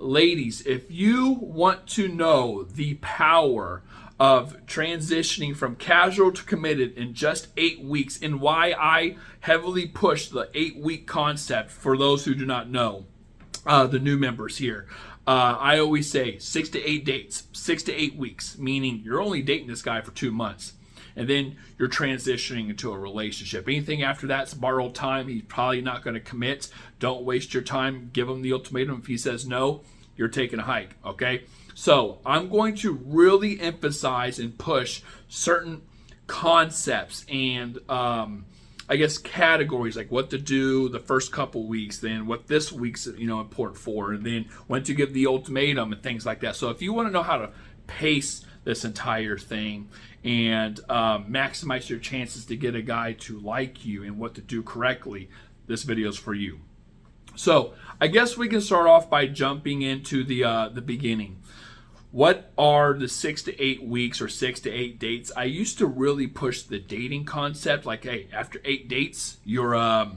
ladies, if you want to know the power of transitioning from casual to committed in just 8 weeks, and why I heavily push the 8-week concept for those who do not know, the new members here. I always say 6 to 8 dates, 6 to 8 weeks, meaning you're only dating this guy for 2 months. And then you're transitioning into a relationship. Anything after that's borrowed time. He's probably not going to commit. Don't waste your time. Give him the ultimatum. If he says no, you're taking a hike, okay? So I'm going to really emphasize and push certain concepts and I guess categories, like what to do the first couple weeks, then what this week's important for, and then when to give the ultimatum and things like that. So if you want to know how to pace this entire thing and maximize your chances to get a guy to like you and what to do correctly, this video is for you. So I guess we can start off by jumping into the beginning. What are the 6 to 8 weeks or 6 to 8 dates? I used to really push the dating concept, like, hey, after 8 dates, you gotta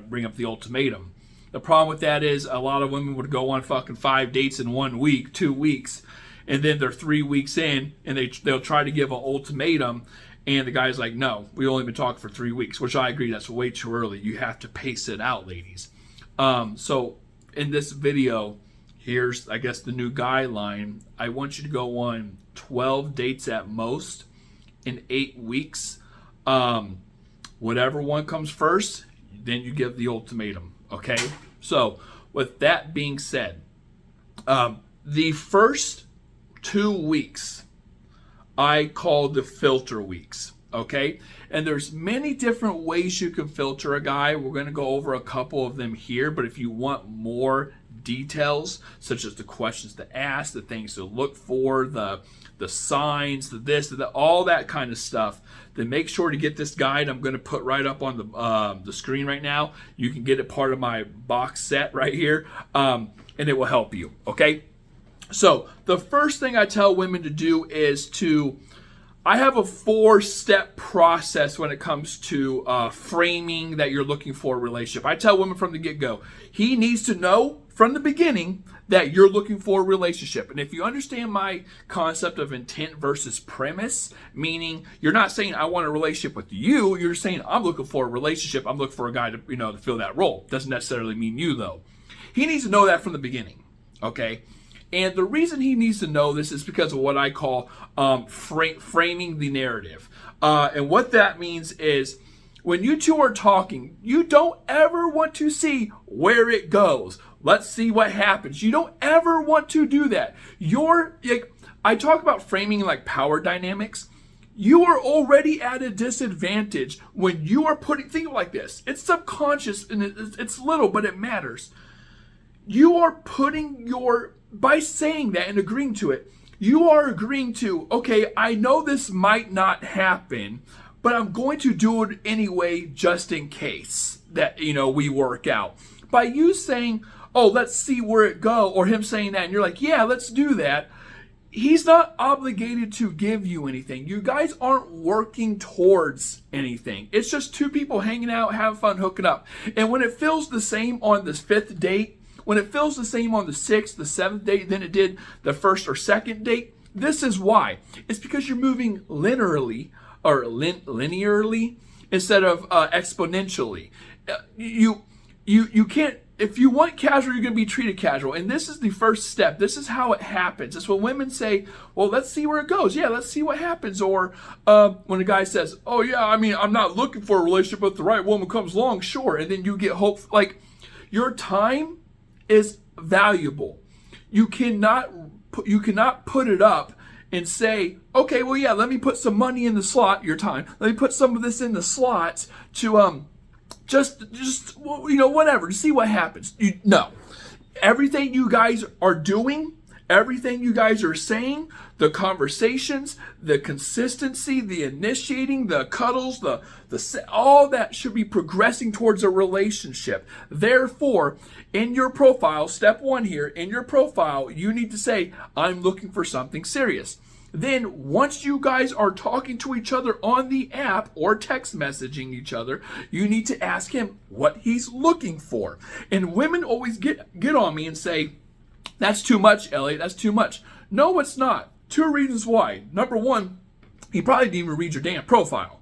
bring up the ultimatum. The problem with that is a lot of women would go on fucking 5 dates in 1 week, 2 weeks, and then they're 3 weeks in, and they'll try to give an ultimatum, and the guy's like, no, we only been talking for 3 weeks, which I agree, that's way too early. You have to pace it out, ladies. So in this video, here's, I guess, the new guideline. I want you to go on 12 dates at most in 8 weeks. Whatever one comes first, then you give the ultimatum, okay? So with that being said, the first 2 weeks I call the filter weeks, okay? And there's many different ways you can filter a guy. We're going to go over a couple of them here, but if you want more details, such as the questions to ask, the things to look for, the signs, all that kind of stuff, then make sure to get this guide. I'm going to put right up on the screen right now. You can get it part of my box set right here, and it will help you, okay? So the first thing I tell women to do is I have a 4-step process when it comes to framing that you're looking for a relationship. I tell women from the get-go, he needs to know from the beginning that you're looking for a relationship. And if you understand my concept of intent versus premise, meaning you're not saying I want a relationship with you, you're saying I'm looking for a relationship, I'm looking for a guy to to fill that role. Doesn't necessarily mean you, though. He needs to know that from the beginning, okay? And the reason he needs to know this is because of what I call framing the narrative. And what that means is when you two are talking, you don't ever want to see where it goes. Let's see what happens. You don't ever want to do that. I talk about framing like power dynamics. You are already at a disadvantage when you are think of it like this. It's subconscious and it's little, but it matters. You are by saying that and agreeing to it, you are agreeing to, okay, I know this might not happen, but I'm going to do it anyway just in case that, we work out. By you saying, oh, let's see where it goes, or him saying that, and you're like, yeah, let's do that, he's not obligated to give you anything. You guys aren't working towards anything. It's just two people hanging out, having fun, hooking up. And when it feels the same on this 5th date, when it feels the same on the 6th, the 7th date than it did the 1st or 2nd date, this is why. It's because you're moving linearly instead of exponentially. You can't. If you want casual, you're going to be treated casual. And this is the first step. This is how it happens. It's when women say, well, let's see where it goes. Yeah, let's see what happens. Or when a guy says, oh, yeah, I'm not looking for a relationship, but the right woman comes along, sure. And then you get hope. Like, your time is valuable. You cannot put it up and say, okay, well, yeah, let me put some money in the slot, your time. Let me put some of this in the slots to just whatever, to see what happens. No. Everything you guys are doing, everything you guys are saying, the conversations, the consistency, the initiating, the cuddles, all that should be progressing towards a relationship. Therefore, in your profile, step 1 here, in your profile, you need to say, I'm looking for something serious. Then once you guys are talking to each other on the app or text messaging each other, you need to ask him what he's looking for. And women always get on me and say, that's too much, Elliot, that's too much. No, it's not. Two reasons why. Number one, he probably didn't even read your damn profile,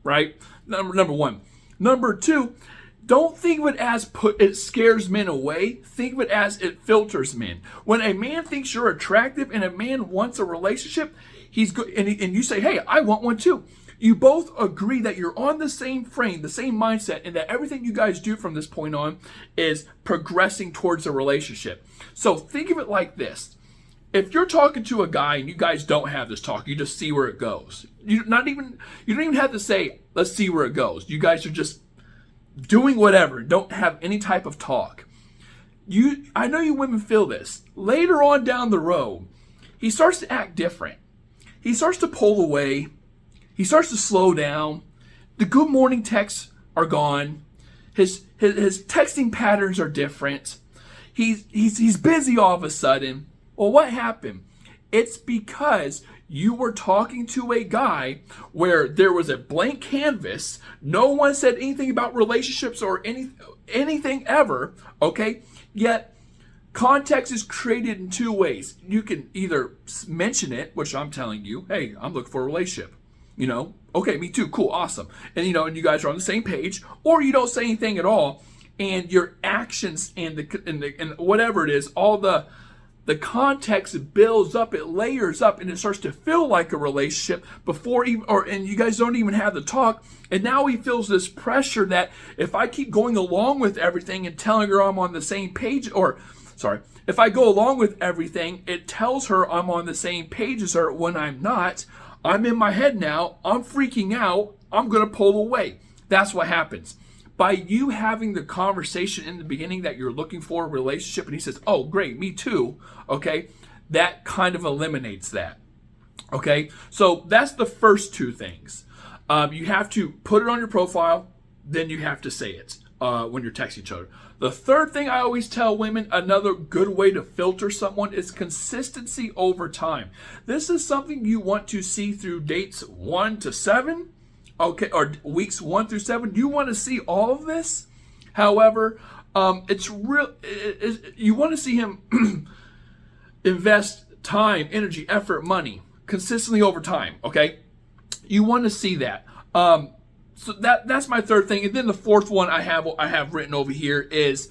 right? Number one. Number two, don't think of it as it scares men away. Think of it as it filters men. When a man thinks you're attractive and a man wants a relationship, he's good, and you say, hey, I want one too. You both agree that you're on the same frame, the same mindset, and that everything you guys do from this point on is progressing towards a relationship. So think of it like this. If you're talking to a guy and you guys don't have this talk, you just see where it goes. You don't even have to say, let's see where it goes. You guys are just doing whatever, don't have any type of talk. I know you women feel this. Later on down the road, he starts to act different. He starts to pull away. He starts to slow down. The good morning texts are gone. His texting patterns are different. He's busy all of a sudden. Well, what happened? It's because you were talking to a guy where there was a blank canvas. No one said anything about relationships or anything ever, okay? Yet, context is created in two ways. You can either mention it, which I'm telling you, hey, I'm looking for a relationship. Okay, me too, cool, awesome. And you guys are on the same page, or you don't say anything at all, and your actions and whatever it is, all the context builds up, it layers up, and it starts to feel like a relationship and you guys don't even have the talk. And now he feels this pressure that if I keep going along with everything and telling her I'm on the same page, if I go along with everything, it tells her I'm on the same page as her when I'm not. I'm in my head now. I'm freaking out. I'm going to pull away. That's what happens. By you having the conversation in the beginning that you're looking for a relationship, and he says, oh, great, me too, okay, that kind of eliminates that, okay? So that's the first two things. You have to put it on your profile, then you have to say it when you're texting each other. The third thing I always tell women, another good way to filter someone is consistency over time. This is something you want to see through dates 1 to 7. Okay, or weeks 1 through 7. You want to see all of this. However, you want to see him invest time, energy, effort, money consistently over time. Okay, you want to see that. So that's my third thing. And then the fourth one I have written over here is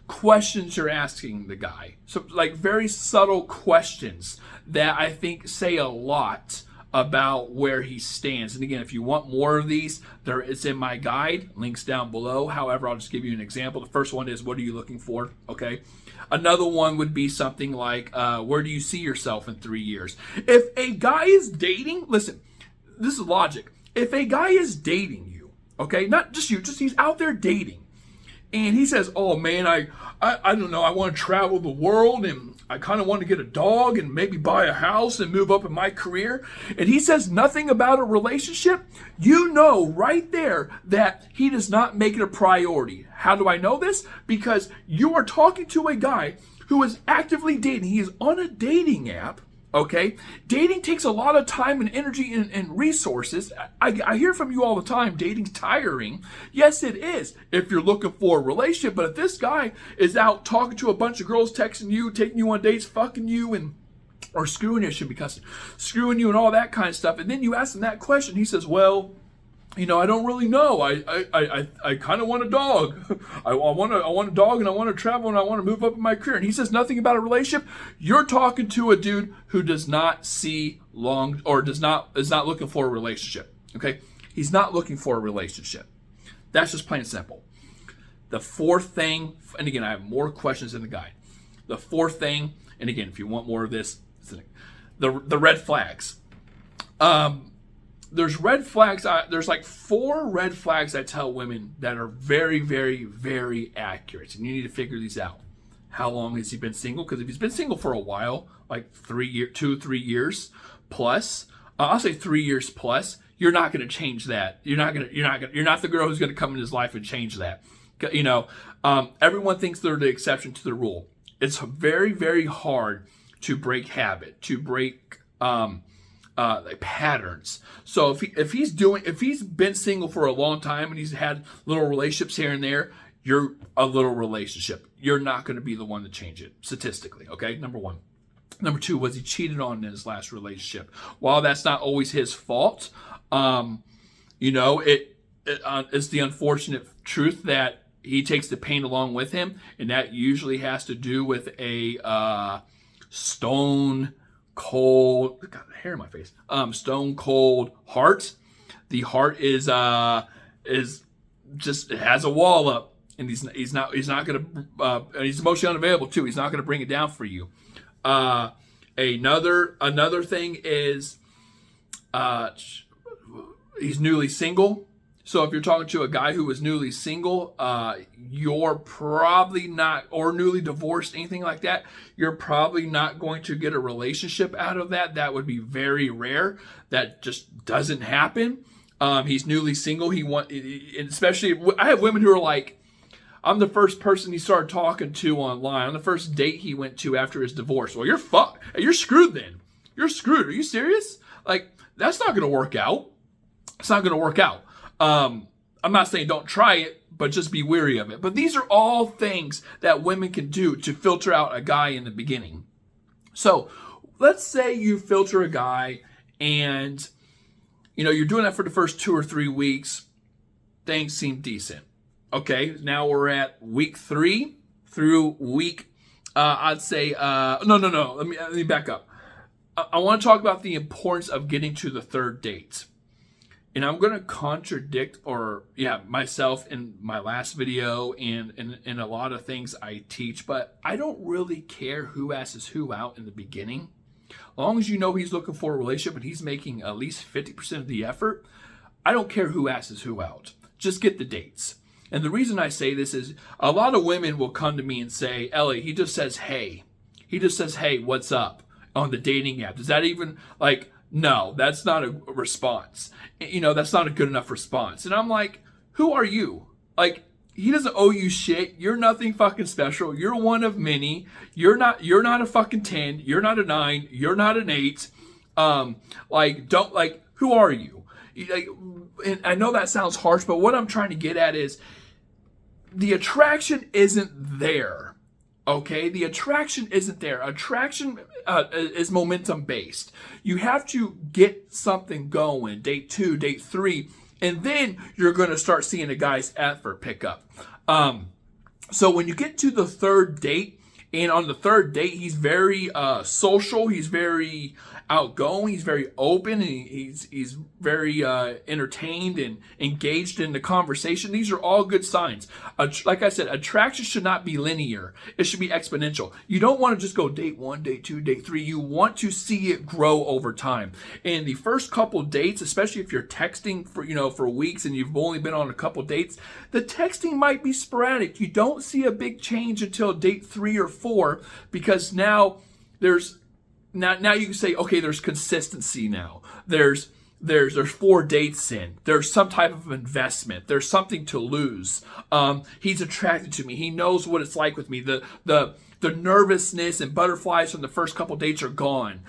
questions you're asking the guy. So like very subtle questions that I think say a lot about where he stands. And again, if you want more of these, it's in my guide, links down below. However, I'll just give you an example. The first one is, what are you looking for? Okay. Another one would be something like, where do you see yourself in 3 years? If a guy is dating, listen, this is logic. If a guy is dating you, okay, not just you, just he's out there dating, and he says, oh man, I don't know, I want to travel the world, and I kind of want to get a dog and maybe buy a house and move up in my career. And he says nothing about a relationship. You know right there that he does not make it a priority. How do I know this? Because you are talking to a guy who is actively dating. He is on a dating app. Okay, dating takes a lot of time and energy and resources. I hear from you all the time, dating's tiring. Yes, it is if you're looking for a relationship. But if this guy is out talking to a bunch of girls, texting you, taking you on dates, fucking you, or screwing you, should be cussing, screwing you and all that kind of stuff, and then you ask him that question, he says, well, I don't really know. I kind of want a dog. I want a dog, and I want to travel, and I want to move up in my career. And he says nothing about a relationship. You're talking to a dude who does not see long, or is not looking for a relationship. Okay, he's not looking for a relationship. That's just plain and simple. The fourth thing, and again, I have more questions in the guide. The fourth thing, and again, if you want more of this, the red flags. There's red flags. There's like 4 red flags I tell women that are very, very, very accurate. And you need to figure these out. How long has he been single? Because if he's been single for a while, like 3 years plus, I'll say 3 years plus, you're not going to change that. You're not the girl who's going to come in his life and change that. Everyone thinks they're the exception to the rule. It's very, very hard to break habit, to break like patterns. So if he's been single for a long time and he's had little relationships here and there, you're a little relationship. You're not going to be the one to change it statistically. Okay, number one. Number two, was he cheated on in his last relationship? While that's not always his fault, it's the unfortunate truth that he takes the pain along with him, and that usually has to do with a stone cold, got hair in my face, stone cold heart. The heart is just, it has a wall up, and he's not gonna, and he's emotionally unavailable too. He's not gonna bring it down for you. Another thing is he's newly single. So if you're talking to a guy who is newly single, you're probably not, or newly divorced, anything like that, you're probably not going to get a relationship out of that. That would be very rare. That just doesn't happen. He's newly single. Especially, I have women who are like, I'm the first person he started talking to online. I'm the first date he went to after his divorce. Well, you're fucked. You're screwed then. You're screwed. Are you serious? Like, that's not going to work out. It's not going to work out. I'm not saying don't try it, but just be wary of it. But these are all things that women can do to filter out a guy in the beginning. So let's say you filter a guy and, you're doing that for the first 2 or 3 weeks. Things seem decent. Okay, now we're at week 3 through week, I'd say, no. Let me back up. I want to talk about the importance of getting to the third date. And I'm going to contradict myself in my last video and in a lot of things I teach, but I don't really care who asks who out in the beginning. As long as you know he's looking for a relationship and he's making at least 50% of the effort, I don't care who asks who out. Just get the dates. And the reason I say this is a lot of women will come to me and say, Elliot, he just says, hey. He just says, hey, what's up on the dating app. Does that even, no, that's not a response. That's not a good enough response. And I'm like, who are you? He doesn't owe you shit. You're nothing fucking special. You're one of many. You're not a fucking 10. You're not a 9. You're not an 8. Who are you? And I know that sounds harsh, but what I'm trying to get at is the attraction isn't there. Okay, the attraction isn't there. Attraction is momentum based. You have to get something going, date 2, date 3, and then you're going to start seeing a guy's effort pick up. So when you get to the third date, and on the third date, he's very social, he's very outgoing, he's very open, and he's very entertained and engaged in the conversation. These are all good signs. Like I said, attraction should not be linear. It should be exponential. You don't want to just go date 1, date 2, date 3. You want to see it grow over time. And the first couple dates, especially if you're texting for weeks and you've only been on a couple dates, the texting might be sporadic. You don't see a big change until date 3 or 4, because now now you can say, okay, there's consistency now. There's 4 dates in. There's some type of investment. There's something to lose. He's attracted to me. He knows what it's like with me. The nervousness and butterflies from the first couple dates are gone.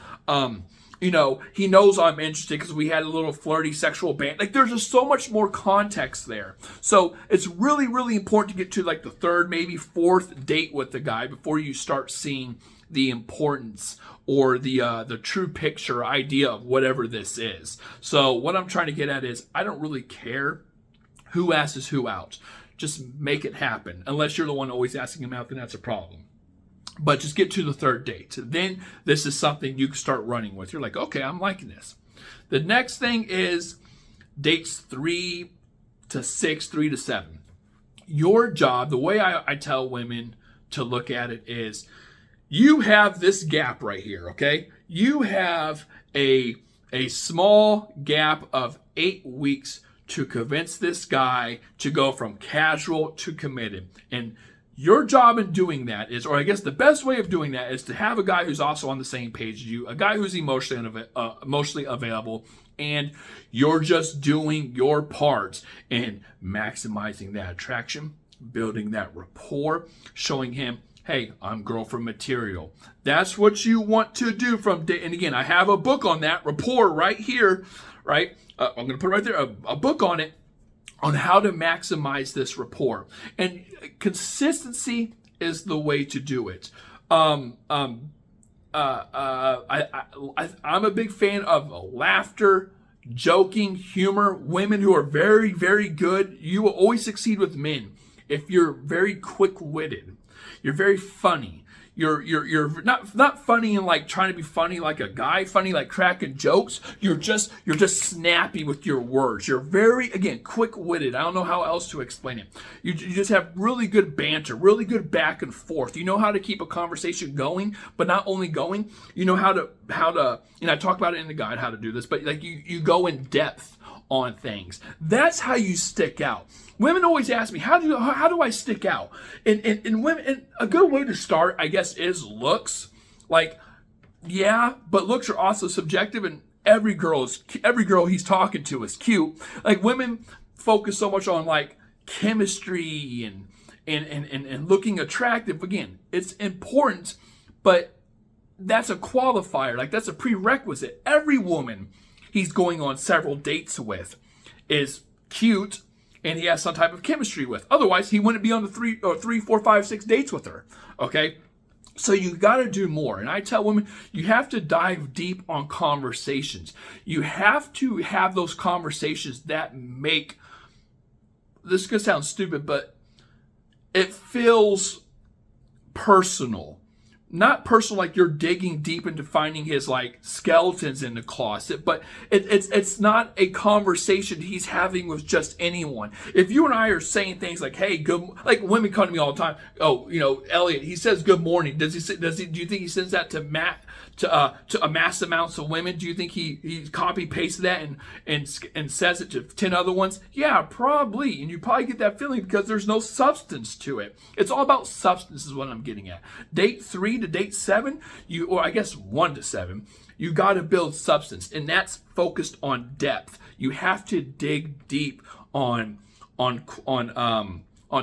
He knows I'm interested because we had a little flirty sexual band. There's just so much more context there. So it's really, really important to get to the 3rd, maybe 4th date with the guy before you start seeing the importance or the true picture idea of whatever this is. So what I'm trying to get at is I don't really care who asks who out. Just make it happen. Unless you're the one always asking him out, then that's a problem. But just get to the 3rd date. Then this is something you can start running with. You're like, okay, I'm liking this. The next thing is dates 3 to 6, 3 to 7. Your job, the way I tell women to look at it is, you have this gap right here, okay? You have a small gap of 8 weeks to convince this guy to go from casual to committed. And your job in doing that is, or I guess the best way of doing that is to have a guy who's also on the same page as you, a guy who's emotionally available, and you're just doing your part in maximizing that attraction, building that rapport, showing him, hey, I'm girlfriend material. That's what you want to do from day. And again, I have a book on that, rapport, right here, right? I'm going to put right there a book on it on how to maximize this rapport. And consistency is the way to do it. I'm a big fan of laughter, joking, humor. Women who are very, very good, you will always succeed with men if you're very quick-witted. You're very funny. You're not funny and like trying to be funny like a guy, funny like cracking jokes. You're just snappy with your words. You're very, again, quick-witted. I don't know how else to explain it. You just have really good banter, really good back and forth. You know how to keep a conversation going, but not only going, you know how to, and I talk about it in the guide how to do this, but like you go in depth on things. That's how you stick out. Women always ask me, how do I stick out? And women, and a good way to start, I guess, is looks. Like, yeah, but looks are also subjective, and every girl he's talking to is cute. Like, women focus so much on like chemistry and looking attractive. Again, it's important, but that's a qualifier. Like, that's a prerequisite. Every woman he's going on several dates with is cute, and he has some type of chemistry with. Otherwise, he wouldn't be on the 3, 4, 5, 6 dates with her. Okay? So you got to do more. And I tell women, you have to dive deep on conversations. You have to have those conversations that make, this is going to sound stupid, but it feels personal. Not personal like you're digging deep into finding his like skeletons in the closet, but it's not a conversation he's having with just anyone. If you and I are saying things like, "Hey, good," like women come to me all the time. Oh, Elliot, he says good morning. Do you think he sends that to mass amounts of women? Do you think he copy pastes that and says it to 10 other ones? Yeah, probably. And you probably get that feeling because there's no substance to it. It's all about substance is what I'm getting at. Date 3 to date 7, or I guess 1 to 7, you got to build substance, and that's focused on depth. You have to dig deep on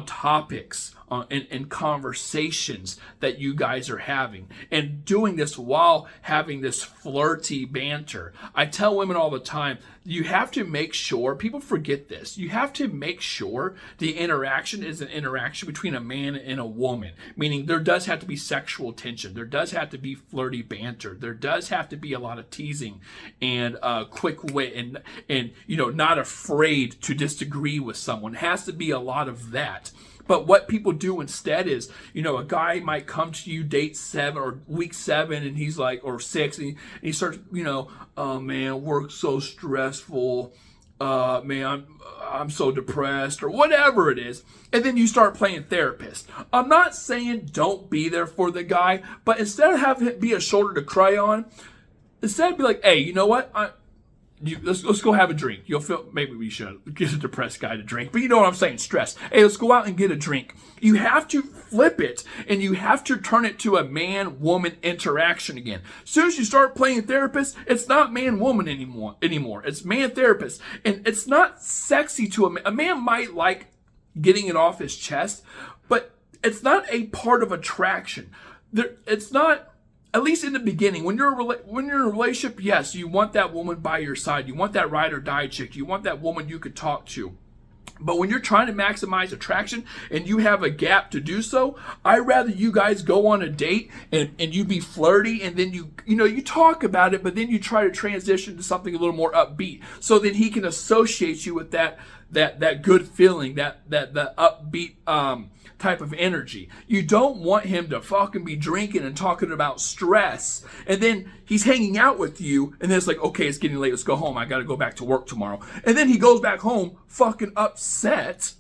topics and conversations that you guys are having, and doing this while having this flirty banter. I tell women all the time, you have to make sure, people forget this, you have to make sure the interaction is an interaction between a man and a woman, meaning there does have to be sexual tension, there does have to be flirty banter, there does have to be a lot of teasing and quick wit and not afraid to disagree with someone. It has to be a lot of that. But what people do instead is, a guy might come to you date 7 or week 7, and he's like, or 6, and he starts, oh man, work's so stressful. Man, I'm so depressed, or whatever it is. And then you start playing therapist. I'm not saying don't be there for the guy, but instead of having it be a shoulder to cry on, instead be like, hey, you know what? Let's go have a drink. You'll feel, maybe we should get a depressed guy to drink, but you know what I'm saying, stress. Hey, let's go out and get a drink. You have to flip it, and you have to turn it to a man-woman interaction again. As soon as you start playing therapist, it's not man-woman anymore. It's man-therapist, and it's not sexy to a man. A man might like getting it off his chest, but it's not a part of attraction. It's not. At least in the beginning, when you're in a relationship, yes, you want that woman by your side. You want that ride or die chick. You want that woman you could talk to. But when you're trying to maximize attraction and you have a gap to do so, I'd rather you guys go on a date and you be flirty, and then you talk about it, but then you try to transition to something a little more upbeat, so that he can associate you with that good feeling, that upbeat type of energy. You don't want him to fucking be drinking and talking about stress, and then he's hanging out with you, and then it's like, okay, it's getting late, let's go home, I gotta go back to work tomorrow. And then he goes back home fucking upset,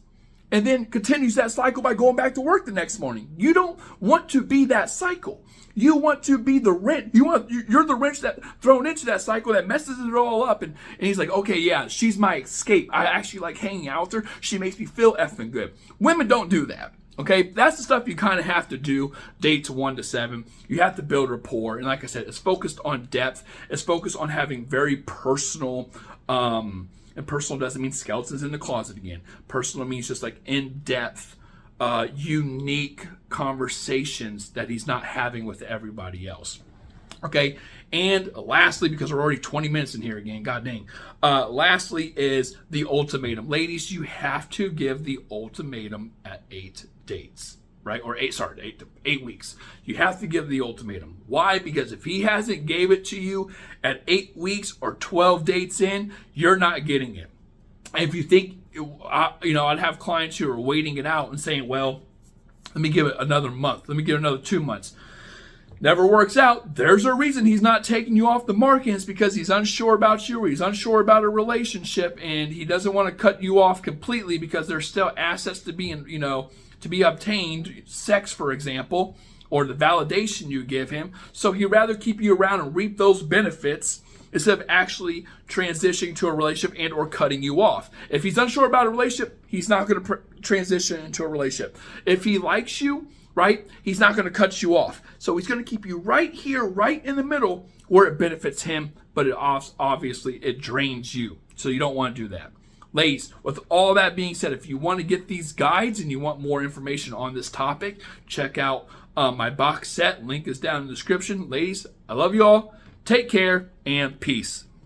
and then continues that cycle by going back to work the next morning. You don't want to be that cycle. You want to be the wrench. You're the wrench that thrown into that cycle that messes it all up. And he's like, okay, yeah, she's my escape. I actually like hanging out with her. She makes me feel effing good. Women don't do that. Okay, that's the stuff you kind of have to do dates 1 to 7. You have to build rapport. And like I said, it's focused on depth. It's focused on having very personal, and personal doesn't mean skeletons in the closet again. Personal means just like in-depth unique conversations that he's not having with everybody else. Okay, and lastly, because we're already 20 minutes in here again, god dang. Lastly is the ultimatum. Ladies, you have to give the ultimatum at 8 dates, right? Or 8 weeks. You have to give the ultimatum. Why? Because if he hasn't gave it to you at 8 weeks or 12 dates in, you're not getting it. And if you think, I'd have clients who are waiting it out and saying, well, let me give it another month. Let me give it another 2 months. Never works out. There's a reason he's not taking you off the market. It's because he's unsure about you, or he's unsure about a relationship, and he doesn't want to cut you off completely because there's still assets to be, to be obtained, sex, for example, or the validation you give him. So he'd rather keep you around and reap those benefits instead of actually transitioning to a relationship and or cutting you off. If he's unsure about a relationship, he's not going to transition into a relationship. If he likes you, right, he's not going to cut you off. So he's going to keep you right here, right in the middle where it benefits him, but obviously it drains you. So you don't want to do that. Ladies, with all that being said, if you want to get these guides and you want more information on this topic, check out my box set. Link is down in the description. Ladies, I love you all. Take care and peace.